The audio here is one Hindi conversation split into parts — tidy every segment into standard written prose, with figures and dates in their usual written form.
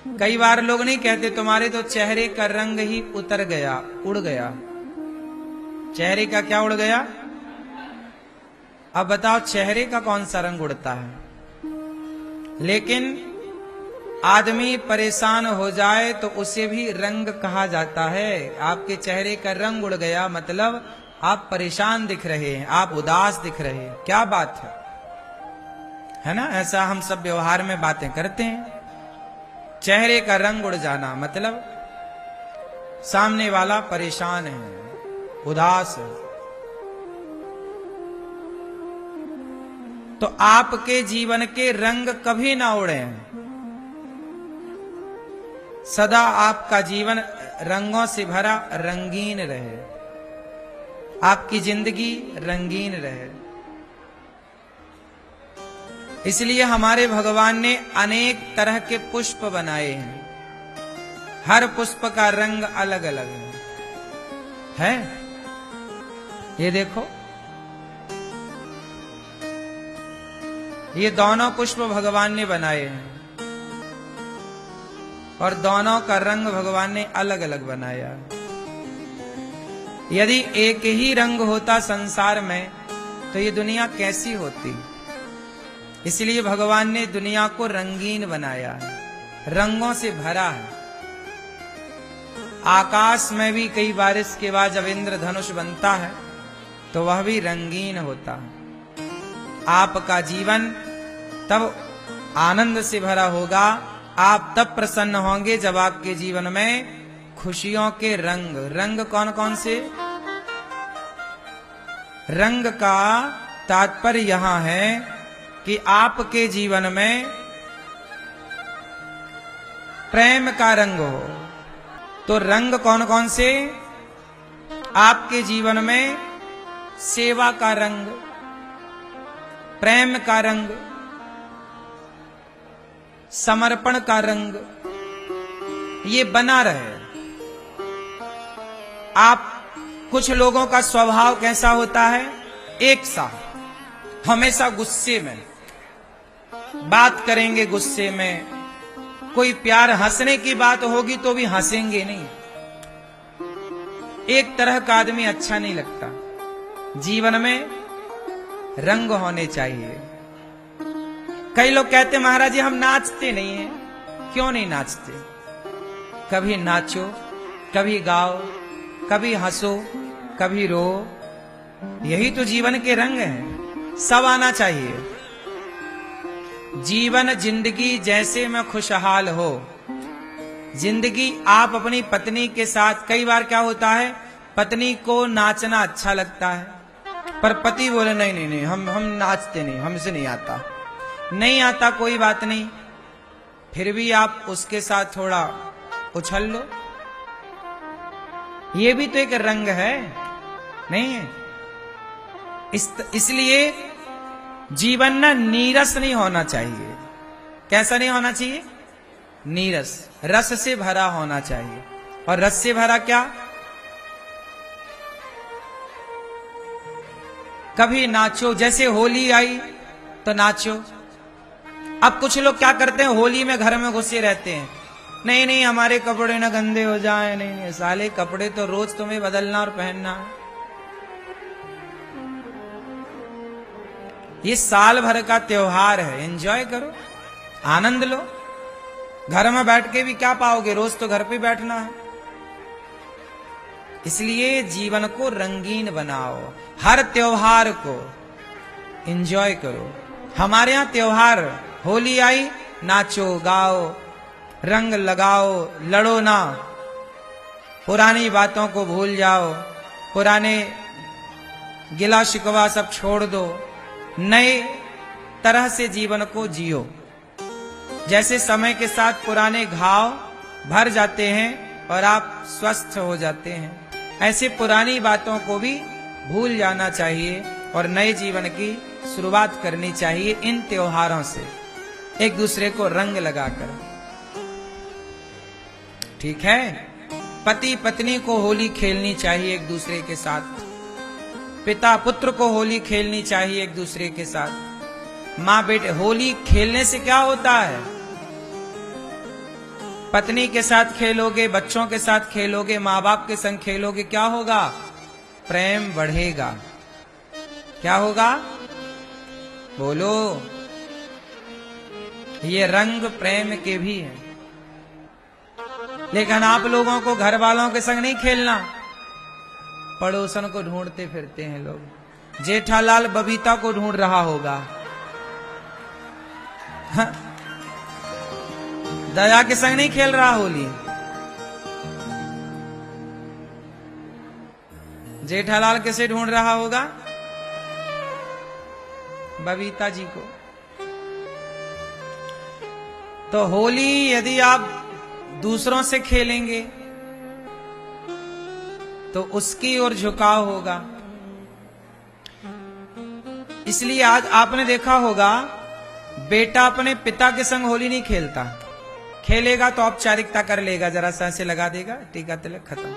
कई बार लोग नहीं कहते तुम्हारे तो चेहरे का रंग ही उतर गया, उड़ गया। चेहरे का क्या उड़ गया? अब बताओ चेहरे का कौन सा रंग उड़ता है? लेकिन आदमी परेशान हो जाए तो उसे भी रंग कहा जाता है। आपके चेहरे का रंग उड़ गया मतलब आप परेशान दिख रहे हैं, आप उदास दिख रहे हैं। क्या बात है ना? ऐसा हम सब व्यवहार में बातें करते हैं। चेहरे का रंग उड़ जाना मतलब सामने वाला परेशान है, उदास है। तो आपके जीवन के रंग कभी ना उड़े, सदा आपका जीवन रंगों से भरा रंगीन रहे, आपकी जिंदगी रंगीन रहे। इसलिए हमारे भगवान ने अनेक तरह के पुष्प बनाए हैं। हर पुष्प का रंग अलग अलग है। ये देखो, ये दोनों पुष्प भगवान ने बनाए हैं और दोनों का रंग भगवान ने अलग अलग बनाया। यदि एक ही रंग होता संसार में तो ये दुनिया कैसी होती? इसलिए भगवान ने दुनिया को रंगीन बनाया है, रंगों से भरा है। आकाश में भी कई बारिश के बाद जब इंद्रधनुष बनता है तो वह भी रंगीन होता है। आपका जीवन तब आनंद से भरा होगा, आप तब प्रसन्न होंगे जब आपके जीवन में खुशियों के रंग, रंग कौन कौन से? रंग का तात्पर्य यहां है कि आपके जीवन में प्रेम का रंग हो। तो रंग कौन कौन से? आपके जीवन में सेवा का रंग, प्रेम का रंग, समर्पण का रंग, ये बना रहे। आप कुछ लोगों का स्वभाव कैसा होता है? एक सा, हमेशा गुस्से में बात करेंगे, गुस्से में। कोई प्यार हंसने की बात होगी तो भी हंसेंगे नहीं। एक तरह का आदमी अच्छा नहीं लगता। जीवन में रंग होने चाहिए। कई लोग कहते महाराज जी हम नाचते नहीं हैं। क्यों नहीं नाचते? कभी नाचो, कभी गाओ, कभी हंसो, कभी रो। यही तो जीवन के रंग हैं। सब आना चाहिए। जीवन जिंदगी जैसे में खुशहाल हो। जिंदगी आप अपनी पत्नी के साथ, कई बार क्या होता है पत्नी को नाचना अच्छा लगता है पर पति बोले नहीं नहीं नहीं हम नाचते नहीं, हमसे नहीं आता। नहीं आता कोई बात नहीं, फिर भी आप उसके साथ थोड़ा उछल लो। ये भी तो एक रंग है, नहीं है? इसलिए जीवन ना नीरस नहीं होना चाहिए। कैसा नहीं होना चाहिए? नीरस, रस से भरा होना चाहिए। और रस से भरा क्या? कभी नाचो, जैसे होली आई तो नाचो। अब कुछ लोग क्या करते हैं, होली में घर में घुसे रहते हैं। नहीं नहीं हमारे कपड़े ना गंदे हो जाएं। नहीं नहीं साले, कपड़े तो रोज तुम्हें बदलना और पहनना है। ये साल भर का त्योहार है, एंजॉय करो, आनंद लो। घर में बैठ के भी क्या पाओगे? रोज तो घर पे बैठना है। इसलिए जीवन को रंगीन बनाओ, हर त्योहार को एंजॉय करो। हमारे यहाँ त्योहार, होली आई, नाचो गाओ, रंग लगाओ, लड़ो ना, पुरानी बातों को भूल जाओ, पुराने गिला शिकवा सब छोड़ दो, नए तरह से जीवन को जियो। जैसे समय के साथ पुराने घाव भर जाते हैं और आप स्वस्थ हो जाते हैं, ऐसे पुरानी बातों को भी भूल जाना चाहिए और नए जीवन की शुरुआत करनी चाहिए इन त्योहारों से, एक दूसरे को रंग लगाकर। ठीक है? पति पत्नी को होली खेलनी चाहिए एक दूसरे के साथ, पिता पुत्र को होली खेलनी चाहिए एक दूसरे के साथ, माँ बेटे। होली खेलने से क्या होता है? पत्नी के साथ खेलोगे, बच्चों के साथ खेलोगे, माँ बाप के संग खेलोगे, क्या होगा? प्रेम बढ़ेगा। क्या होगा? बोलो। ये रंग प्रेम के भी हैं। लेकिन आप लोगों को घर वालों के संग नहीं खेलना, पड़ोसन को ढूंढते फिरते हैं लोग। जेठालाल बबीता को ढूंढ रहा होगा, हाँ? दया के संग नहीं खेल रहा होली। जेठालाल किसे ढूंढ रहा होगा? बबीता जी को। तो होली यदि आप दूसरों से खेलेंगे तो उसकी ओर झुकाव होगा। इसलिए आज आपने देखा होगा, बेटा अपने पिता के संग होली नहीं खेलता। खेलेगा तो औपचारिकता कर लेगा, जरा सा ऐसे लगा देगा, टीका तिलक, खत्म।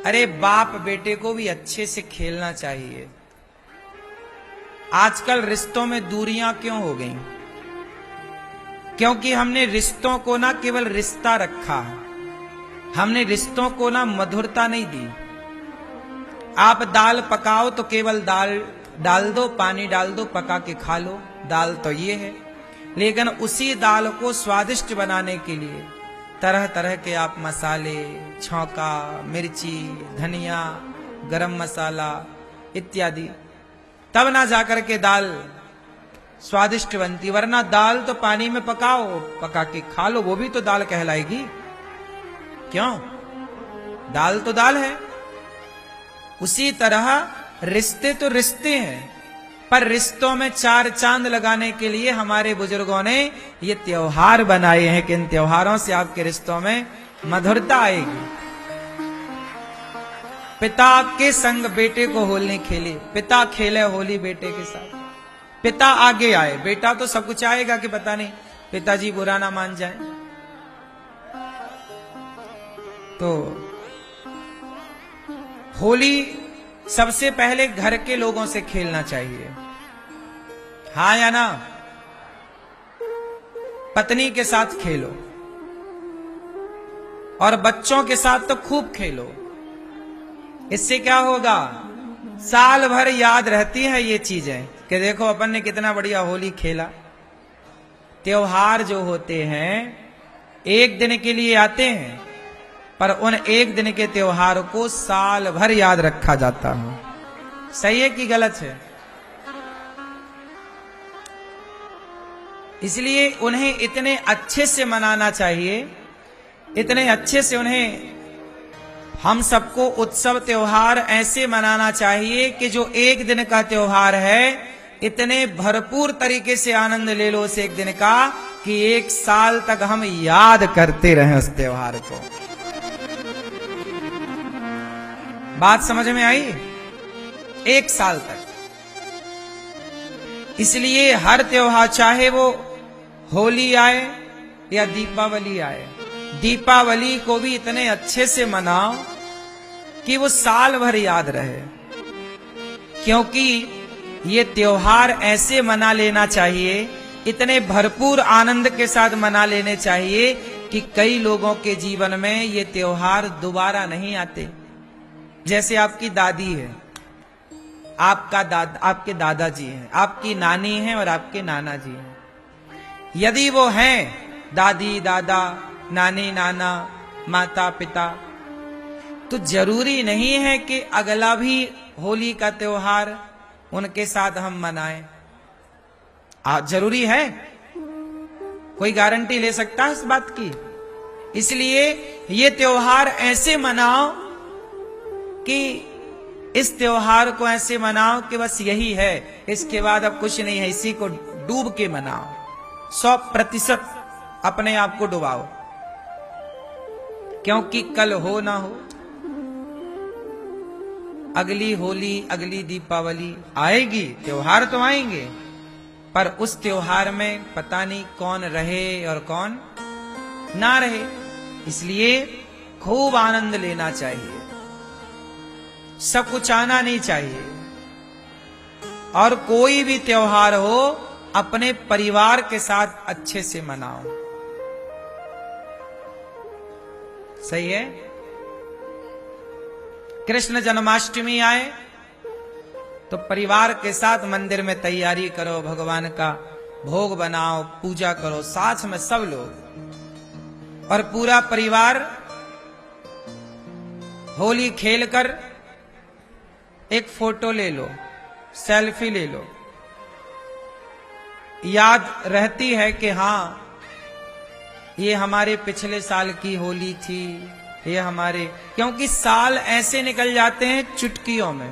अरे बाप बेटे को भी अच्छे से खेलना चाहिए। आजकल रिश्तों में दूरियां क्यों हो गई? क्योंकि हमने रिश्तों को ना केवल रिश्ता रखा, हमने रिश्तों को ना मधुरता नहीं दी। आप दाल पकाओ तो केवल दाल डाल दो, पानी डाल दो, पका के खा लो, दाल तो ये है। लेकिन उसी दाल को स्वादिष्ट बनाने के लिए तरह तरह के आप मसाले, छौंका, मिर्ची, धनिया, गरम मसाला इत्यादि, तब ना जाकर के दाल स्वादिष्ट बनती। वरना दाल तो पानी में पकाओ, पका के खा लो, वो भी तो दाल कहलाएगी। क्यों? दाल तो दाल है। उसी तरह रिश्ते तो रिश्ते हैं, पर रिश्तों में चार चांद लगाने के लिए हमारे बुजुर्गों ने ये त्योहार बनाए हैं कि इन त्योहारों से आपके रिश्तों में मधुरता आएगी। पिता के संग बेटे को होली खेले, पिता खेले होली बेटे के साथ, पिता आगे आए। बेटा तो सब कुछ आएगा कि पता नहीं पिताजी बुरा ना मान जाए। तो होली सबसे पहले घर के लोगों से खेलना चाहिए, हाँ या ना? पत्नी के साथ खेलो और बच्चों के साथ तो खूब खेलो। इससे क्या होगा? साल भर याद रहती है ये चीजें कि देखो अपन ने कितना बढ़िया होली खेला। त्योहार जो होते हैं एक दिन के लिए आते हैं, पर उन एक दिन के त्योहार को साल भर याद रखा जाता है। सही है कि गलत है? इसलिए उन्हें इतने अच्छे से मनाना चाहिए, इतने अच्छे से उन्हें हम सबको उत्सव त्योहार ऐसे मनाना चाहिए कि जो एक दिन का त्योहार है, इतने भरपूर तरीके से आनंद ले लो उस एक दिन का कि एक साल तक हम याद करते रहें उस त्योहार को। बात समझ में आई? एक साल तक। इसलिए हर त्योहार, चाहे वो होली आए या दीपावली आए, दीपावली को भी इतने अच्छे से मनाओ कि वो साल भर याद रहे। क्योंकि ये त्योहार ऐसे मना लेना चाहिए, इतने भरपूर आनंद के साथ मना लेने चाहिए कि कई लोगों के जीवन में ये त्योहार दोबारा नहीं आते। जैसे आपकी दादी है, आपके दादाजी हैं, आपकी नानी है और आपके नाना जी हैं। यदि वो हैं दादी दादा, नानी नाना, माता पिता, तो जरूरी नहीं है कि अगला भी होली का त्योहार उनके साथ हम मनाएं। जरूरी है? कोई गारंटी ले सकता है इस बात की? इसलिए ये त्योहार ऐसे मनाओ कि इस त्योहार को ऐसे मनाओ कि बस यही है, इसके बाद अब कुछ नहीं है। इसी को डूब के मनाओ, 100% अपने आप को डुबाओ, क्योंकि कल हो ना हो अगली होली, अगली दीपावली आएगी। त्योहार तो आएंगे, पर उस त्योहार में पता नहीं कौन रहे और कौन ना रहे। इसलिए खूब आनंद लेना चाहिए, सब कुछ आना नहीं चाहिए। और कोई भी त्योहार हो अपने परिवार के साथ अच्छे से मनाओ। सही है। कृष्ण जन्माष्टमी आए तो परिवार के साथ मंदिर में तैयारी करो, भगवान का भोग बनाओ, पूजा करो, साथ में सब लोग, और पूरा परिवार होली खेलकर एक फोटो ले लो, सेल्फी ले लो। याद रहती है कि हाँ ये हमारे पिछले साल की होली थी, ये हमारे, क्योंकि साल ऐसे निकल जाते हैं चुटकियों में,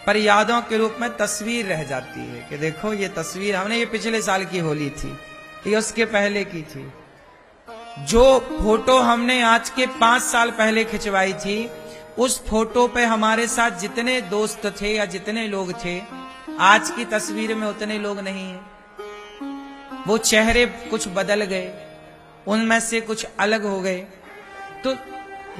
पर यादों के रूप में तस्वीर रह जाती है कि देखो ये तस्वीर हमने, ये पिछले साल की होली थी, ये उसके पहले की थी। जो फोटो हमने आज के 5 साल पहले खिंचवाई थी, उस फोटो पे हमारे साथ जितने दोस्त थे या जितने लोग थे, आज की तस्वीर में उतने लोग नहीं हैं। वो चेहरे कुछ बदल गए, उनमें से कुछ अलग हो गए। तो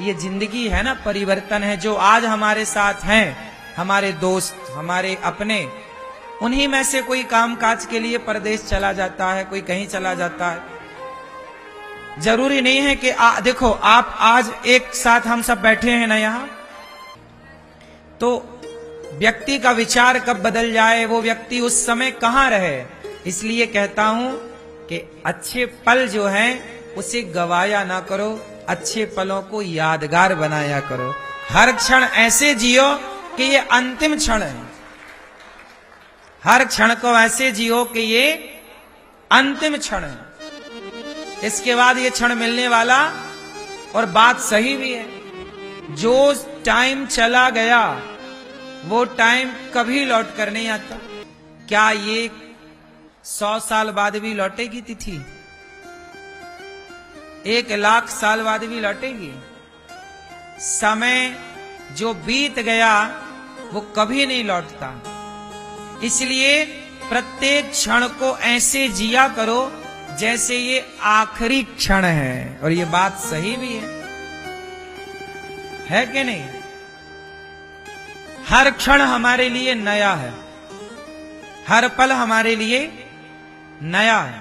ये जिंदगी है ना, परिवर्तन है। जो आज हमारे साथ हैं, हमारे दोस्त, हमारे अपने, उन्हीं में से कोई कामकाज के लिए परदेश चला जाता है, कोई कहीं चला जाता है। जरूरी नहीं है कि देखो आप आज एक साथ हम सब बैठे हैं ना यहां, तो व्यक्ति का विचार कब बदल जाए, वो व्यक्ति उस समय कहां रहे। इसलिए कहता हूं कि अच्छे पल जो हैं उसे गवाया ना करो, अच्छे पलों को यादगार बनाया करो। हर क्षण ऐसे जियो कि ये अंतिम क्षण है, हर क्षण को ऐसे जियो कि ये अंतिम क्षण है, इसके बाद ये क्षण मिलने वाला। और बात सही भी है, जो टाइम चला गया वो टाइम कभी लौट कर नहीं आता। क्या ये 100 साल बाद भी लौटेगी तिथि? 1,00,000 साल बाद भी लौटेगी? समय जो बीत गया वो कभी नहीं लौटता। इसलिए प्रत्येक क्षण को ऐसे जिया करो जैसे ये आखिरी क्षण है। और ये बात सही भी है कि नहीं? हर क्षण हमारे लिए नया है, हर पल हमारे लिए नया है।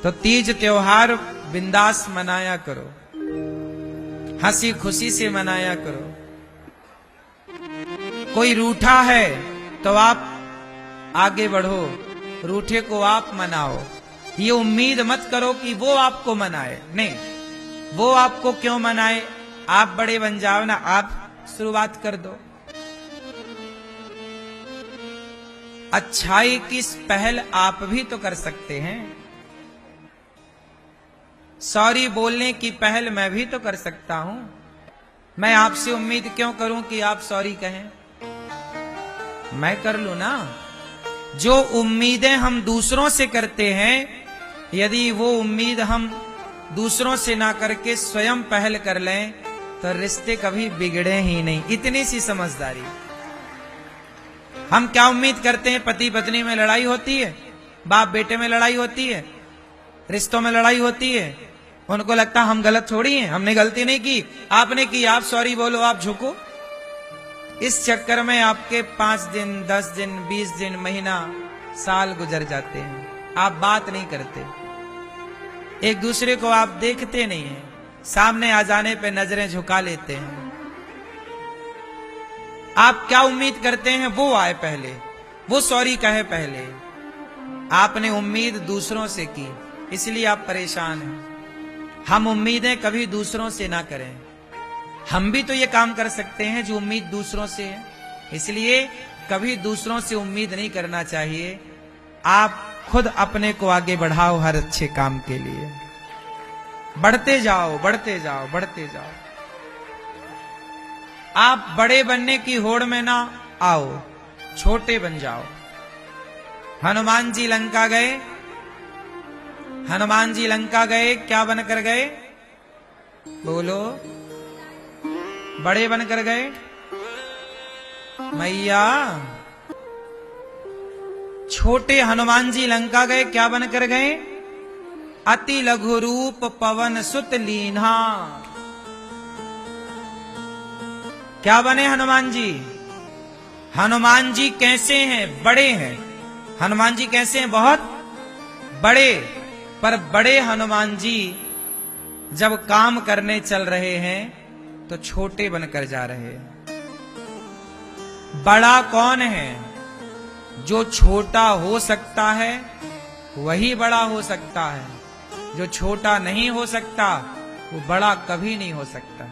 तो तीज त्योहार बिंदास मनाया करो, हंसी खुशी से मनाया करो। कोई रूठा है तो आप आगे बढ़ो, रूठे को आप मनाओ। ये उम्मीद मत करो कि वो आपको मनाए, नहीं, वो आपको क्यों मनाए, आप बड़े बन जाओ ना, आप शुरुआत कर दो। अच्छाई की पहल आप भी तो कर सकते हैं। सॉरी बोलने की पहल मैं भी तो कर सकता हूं। मैं आपसे उम्मीद क्यों करूं कि आप सॉरी कहें? मैं कर लूं ना। जो उम्मीदें हम दूसरों से करते हैं, यदि वो उम्मीद हम दूसरों से ना करके स्वयं पहल कर लें तो रिश्ते कभी बिगड़े ही नहीं। इतनी सी समझदारी। हम क्या उम्मीद करते हैं? पति पत्नी में लड़ाई होती है, बाप बेटे में लड़ाई होती है, रिश्तों में लड़ाई होती है, उनको लगता हम गलत थोड़ी हैं, हमने गलती नहीं की, आपने की, आप सॉरी बोलो, आप झुको। इस चक्कर में आपके 5 दिन, 10 दिन, 20 दिन, महीना, साल गुजर जाते हैं। आप बात नहीं करते, एक दूसरे को आप देखते नहीं हैं, सामने आ जाने पे नजरें झुका लेते हैं। आप क्या उम्मीद करते हैं? वो आए पहले, वो सॉरी कहे पहले। आपने उम्मीद दूसरों से की, इसलिए आप परेशान हैं। हम उम्मीदें कभी दूसरों से ना करें। हम भी तो ये काम कर सकते हैं जो उम्मीद दूसरों से है, इसलिए कभी दूसरों से उम्मीद नहीं करना चाहिए। आप खुद अपने को आगे बढ़ाओ हर अच्छे काम के लिए। बढ़ते जाओ, बढ़ते जाओ, बढ़ते जाओ। आप बड़े बनने की होड़ में ना आओ, छोटे बन जाओ। हनुमान जी लंका गए, हनुमान जी लंका गए, क्या बनकर गए? बोलो, बड़े बनकर गए। मैया, छोटे हनुमान जी लंका गए, क्या बनकर गए? अति लघु रूप पवन सुत लीन्हा। क्या बने हनुमान जी? हनुमान जी कैसे हैं? बड़े हैं। हनुमान जी कैसे हैं? बहुत बड़े। पर बड़े हनुमान जी जब काम करने चल रहे हैं तो छोटे बनकर जा रहे हैं। बड़ा कौन है? जो छोटा हो सकता है वही बड़ा हो सकता है। जो छोटा नहीं हो सकता वो बड़ा कभी नहीं हो सकता।